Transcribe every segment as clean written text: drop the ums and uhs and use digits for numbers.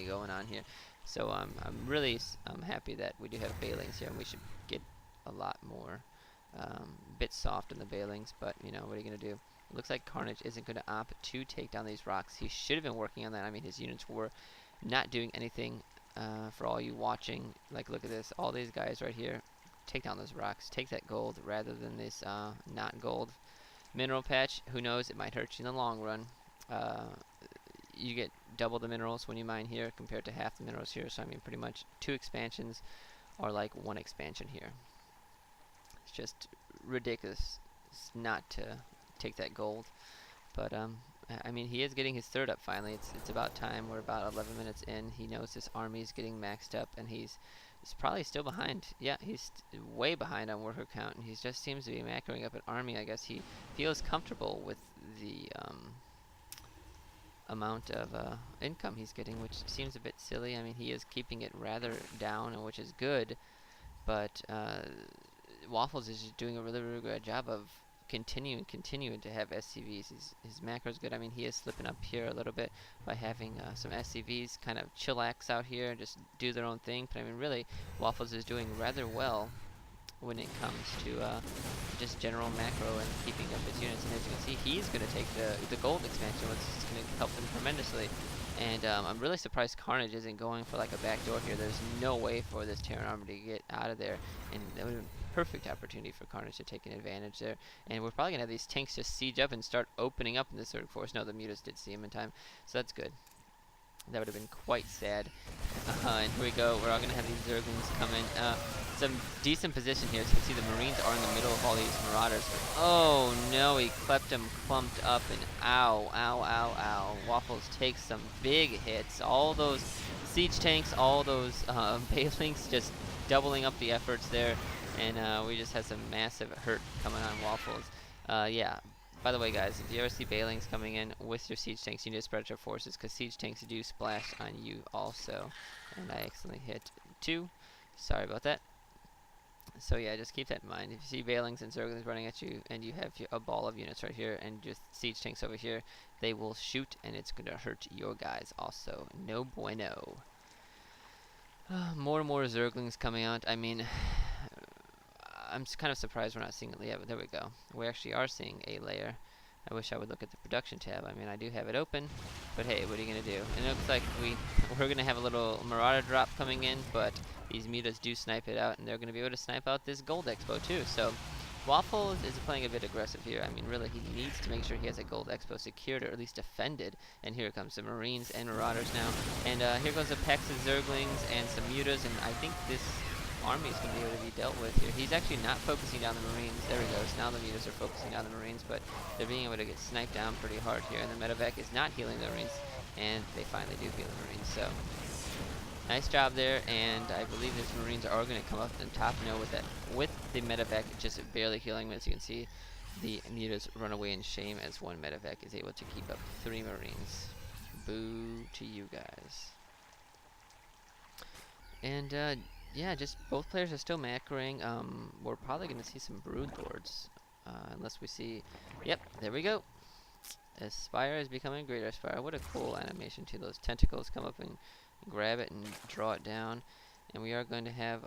going on here. So I'm really happy that we do have Bailings here, and we should get a lot more bit soft in the Bailings, but you know, what are you going to do? It looks like Karnage isn't going to opt to take down these rocks. He should have been working on that. I mean, his units were not doing anything. For all you watching, like, look at this. All these guys right here, take down those rocks. Take that gold rather than this not gold mineral patch. Who knows? It might hurt you in the long run. You get double the minerals when you mine here compared to half the minerals here. So I mean, pretty much 2 expansions are like 1 expansion here. It's just ridiculous not to take that gold. But I mean, he is getting his third up finally. It's about time. We're about 11 minutes in. He knows this army is getting maxed up, and he's probably still behind. Yeah, he's way behind on worker count, and he just seems to be macroing up an army. I guess he feels comfortable with the amount of income he's getting, which seems a bit silly. I mean, he is keeping it rather down, which is good, but Waffles is just doing a really good job of continuing to have SCVs. His macro's good. I mean, he is slipping up here a little bit by having some SCVs kind of chillax out here and just do their own thing. But I mean, really, Waffles is doing rather well when it comes to just general macro and keeping up his units. And as you can see, he's going to take the gold expansion, which is going to help him tremendously. And I'm really surprised Karnage isn't going for like a backdoor here. There's no way for this Terran army to get out of there, and that would have been a perfect opportunity for Karnage to take an advantage there. And we're probably going to have these tanks just siege up and start opening up in the Zerg force. No, the Mutas did see him in time, so that's good. That would have been quite sad. And here we go. We're all going to have these Zerglings come in. Some decent position here. As you can see, the Marines are in the middle of all these Marauders. Oh no, he clept him clumped up, and ow, ow, ow, ow. Waffles takes some big hits. All those siege tanks, all those Bailings just doubling up the efforts there. And we just had some massive hurt coming on Waffles. Yeah. By the way, guys, if you ever see Bailings coming in with your siege tanks, you need to spread your forces, because siege tanks do splash on you also. And I accidentally hit 2. Sorry about that. So yeah, just keep that in mind. If you see Bailings and Zerglings running at you, and you have a ball of units right here, and just siege tanks over here, they will shoot, and it's going to hurt your guys also. No bueno. More and more Zerglings coming out. I mean, I'm kind of surprised we're not seeing it. Yeah, but there we go. We actually are seeing a layer. I wish I would look at the production tab. I mean, I do have it open, but hey, what are you going to do? And it looks like we're going to have a little Marauder drop coming in, but these Mutas do snipe it out, and they're going to be able to snipe out this Gold Expo too. So Waffles is playing a bit aggressive here. I mean, really, he needs to make sure he has a Gold Expo secured, or at least defended. And here comes the Marines and Marauders now. And here goes a Pex of Zerglings and some Mutas, and I think this army is going to be able to be dealt with here. He's actually not focusing down the Marines. There he goes. Now the Mutas are focusing down the Marines, but they're being able to get sniped down pretty hard here. And the medevac is not healing the Marines, and they finally do heal the Marines. So nice job there, and I believe these Marines are going to come up on top now with the medevac just barely healing. As you can see, the Mutas run away in shame as one medevac is able to keep up 3 Marines. Boo to you guys. And yeah, just both players are still macroing. We're probably going to see some Brood Lords, unless we see... Yep, there we go. Aspire is becoming a greater Aspire. What a cool animation too. Those tentacles come up and grab it and draw it down. And we are going to have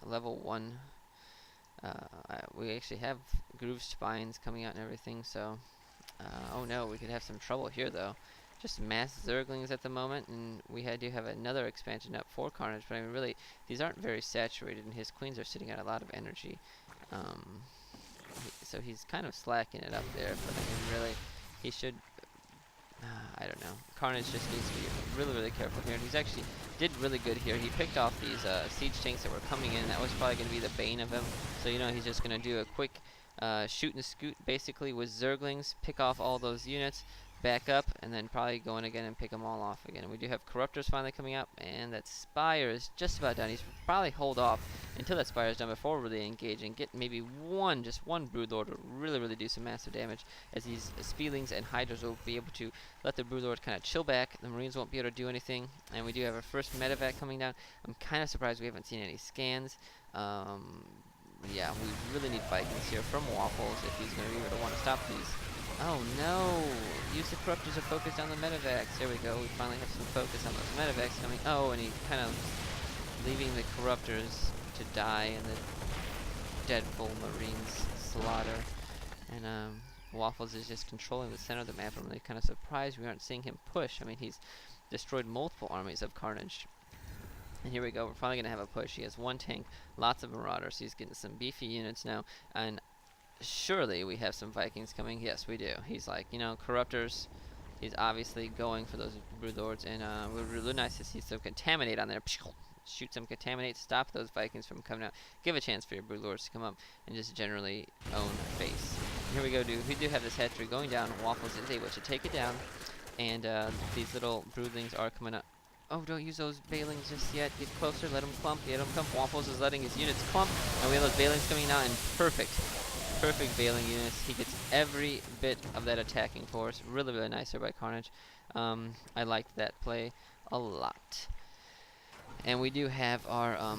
level 1. We actually have Groove Spines coming out and everything, so... oh no, we could have some trouble here though. Just mass Zerglings at the moment, and we do have another expansion up for Karnage, but I mean, really, these aren't very saturated, and his queens are sitting at a lot of energy. So he's kind of slacking it up there, but I mean, really, he should, I don't know. Karnage just needs to be really careful here, and he's actually did really good here. He picked off these siege tanks that were coming in. That was probably going to be the bane of him, so you know, he's just going to do a quick shoot and scoot, basically, with Zerglings, pick off all those units, back up, and then probably go in again and pick them all off again. We do have Corruptors finally coming up, and that Spire is just about done. He's probably hold off until that Spire is done before really engaging. Get maybe just one Broodlord to really do some massive damage, as these Sphealings and Hydras will be able to let the Broodlord kind of chill back. The Marines won't be able to do anything, and we do have our first medevac coming down. I'm kind of surprised we haven't seen any scans. Yeah, we really need Vikings here from Waffles if he's going to be able to want to stop these Oh no! Use the corruptors to focus down the medevacs. There we go. We finally have some focus on those medevacs coming. Oh, and he kind of leaving the corruptors to die in the Deadful Marines slaughter. And Waffles is just controlling the center of the map. I'm really kind of surprised we aren't seeing him push. I mean, he's destroyed multiple armies of Carnage. And here we go. We're finally going to have a push. He has one tank, lots of Marauders. He's getting some beefy units now. And surely we have some Vikings coming. Yes, we do. He's like, you know, Corruptors. He's obviously going for those Broodlords. And we're really nice to see some Contaminate on there. Shoot some Contaminate. Stop those Vikings from coming out. Give a chance for your Broodlords to come up and just generally own face. And here we go, dude. We do have this hatchery going down. Waffles is able to take it down. And these little broodlings are coming up. Oh, don't use those Bailings just yet. Get closer, let them clump, get them clump. Waffles is letting his units clump, and we have those Bailings coming out in perfect Bailing units. He gets every bit of that attacking force. Really, really nice there by Carnage. I liked that play a lot. And we do have our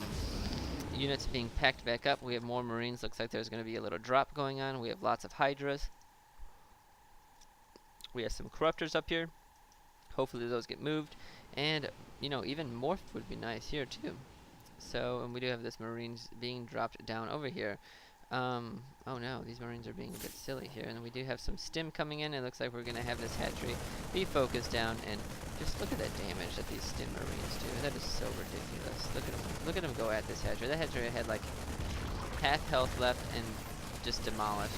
units being packed back up. We have more Marines. Looks like there's going to be a little drop going on. We have lots of Hydras. We have some Corruptors up here. Hopefully those get moved. And, you know, even Morph would be nice here, too. So, and we do have this Marines being dropped down over here. Oh no, these Marines are being a bit silly here. And we do have some stim coming in. It looks like we're going to have this hatchery be focused down. And just look at that damage that these stim Marines do. That is so ridiculous. Look at them go at this hatchery. That hatchery had like half health left and just demolished.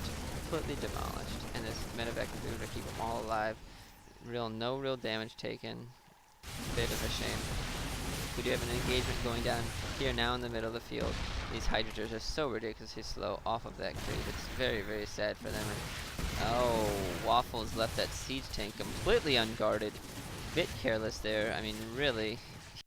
Completely demolished. And this medevac is able to keep them all alive. No real damage taken. Bit of a shame. We do have an engagement going down here now in the middle of the field. These Hydrators are so ridiculously slow off of that creep. It's very, very sad for them. And, oh, Waffles left that siege tank completely unguarded. Bit careless there. I mean, really,